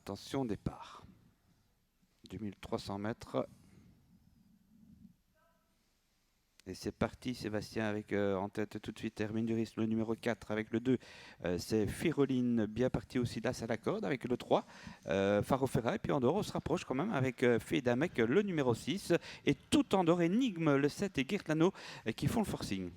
Attention, départ. 2300 mètres. Et c'est parti, Sébastien, avec en tête tout de suite Hermine Duris, le numéro 4 avec le 2. C'est Firoline, bien parti aussi là, à la corde avec le 3. Farofera, et puis Andorre, on se rapproche quand même avec Fedamek, le numéro 6. Et tout Andorre, Énigme, le 7 et Girtlano qui font le forcing.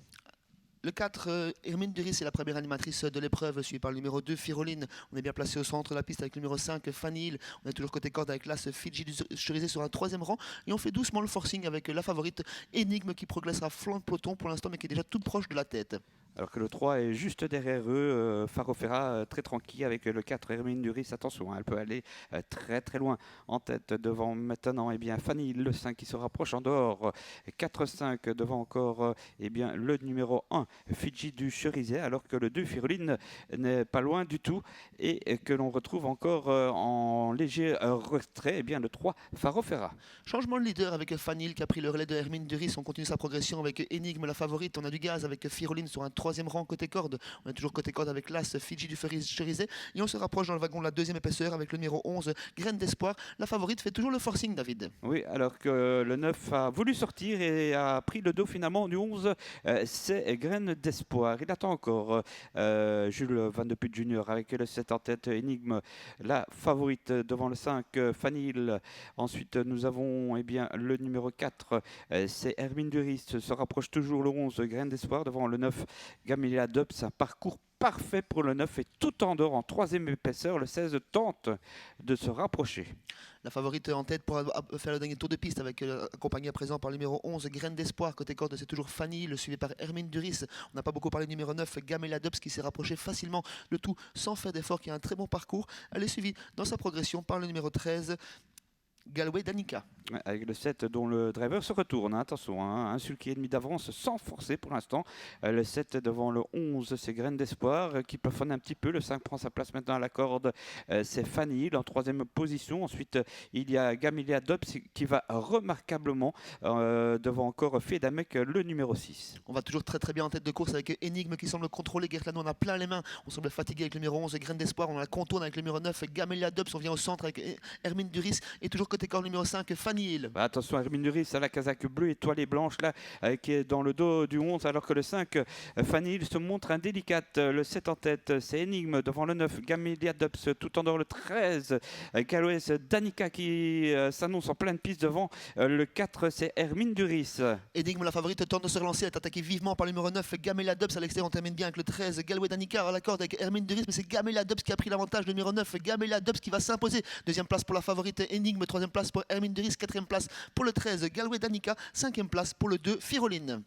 Le 4, Hermine Duris est la première animatrice de l'épreuve, suivie par le numéro 2, Firoline. On est bien placé au centre de la piste avec le numéro 5, Fanny Hill. On est toujours côté corde avec l'As Fidji du Cherisé sur un 3e rang. Et on fait doucement le forcing avec la favorite Énigme qui progressera flanc de peloton pour l'instant, mais qui est déjà toute proche de la tête. Alors que le 3 est juste derrière eux, Farofera très tranquille avec le 4, Hermine Duris. Attention, elle peut aller très très loin. En tête devant maintenant, Fanny Hill, le 5 qui se rapproche en dehors. 4-5 devant encore le numéro 1, Fidji du Cherisé, alors que le 2, Firoline, n'est pas loin du tout et que l'on retrouve encore en léger retrait, le 3, Farofera. Changement de leader avec Fanny Hill qui a pris le relais de Hermine Duris. On continue sa progression avec Énigme, la favorite. On a du gaz avec Firoline sur un 3e rang côté corde. On est toujours côté corde avec l'As Fidji du Cherisé. Et on se rapproche dans le wagon de la 2e épaisseur avec le numéro 11, Graine d'Espoir. La favorite fait toujours le forcing, David. Oui, alors que le 9 a voulu sortir et a pris le dos finalement du 11, c'est Graine d'Espoir. Il attend encore Jules Van de Putte Junior avec le 7 en tête, Énigme, la favorite devant le 5, Fanny Hill. Ensuite, nous avons le numéro 4, c'est Hermine Duris, se rapproche toujours le 11, Graine d'Espoir devant le 9, Gamelia Dubs. Un parcours parfait pour le 9 et tout en dehors en 3e épaisseur. Le 16 tente de se rapprocher. La favorite en tête pour faire le dernier tour de piste avec accompagné à présent par le numéro 11, Graine d'Espoir. Côté corde, c'est toujours Fanny, le suivi par Hermine Duris. On n'a pas beaucoup parlé du numéro 9, Gamelia Dubs, qui s'est rapproché facilement, le tout sans faire d'effort, qui a un très bon parcours. Elle est suivie dans sa progression par le numéro 13, Galway Danica. Avec le 7 dont le driver se retourne, attention, un sulky et demi d'avance sans forcer pour l'instant. Le 7 devant le 11, c'est Graine d'Espoir qui plafonne un petit peu. Le 5 prend sa place maintenant à la corde, c'est Fanny Hill en 3e position. Ensuite, il y a Gamelia Dubs qui va remarquablement devant encore Fedamek, le numéro 6. On va toujours très très bien en tête de course avec Énigme qui semble contrôler. Girtlano on a plein les mains. On semble fatigué avec le numéro 11, Graine d'Espoir. On a la contourne avec le numéro 9, Gamelia Dubs. On vient au centre avec Hermine Duris. Et toujours côté corps numéro 5, Fanny Hill. Attention, Hermine Duris à la casaque bleue étoilée blanche là, qui est dans le dos du 11, alors que le 5, Fanny Hill, se montre indélicate. Le 7 en tête, c'est Énigme devant le 9, Gamelia Dubs, tout en dehors le 13, Galway Danica qui s'annonce en pleine piste devant le 4, c'est Hermine Duris. Énigme, la favorite, tente de se relancer, est attaquée vivement par le numéro 9, Gamelia Dubs. À l'extérieur, on termine bien avec le 13, Galway Danica à la corde avec Hermine Duris, mais c'est Gamelia Dubs qui a pris l'avantage. Le numéro 9, Gamelia Dubs qui va s'imposer. 2e place pour la favorite Énigme, 3e place pour Hermine Duris, 4e place pour le 13, Galway Danica, 5e place pour le 2, Firoline.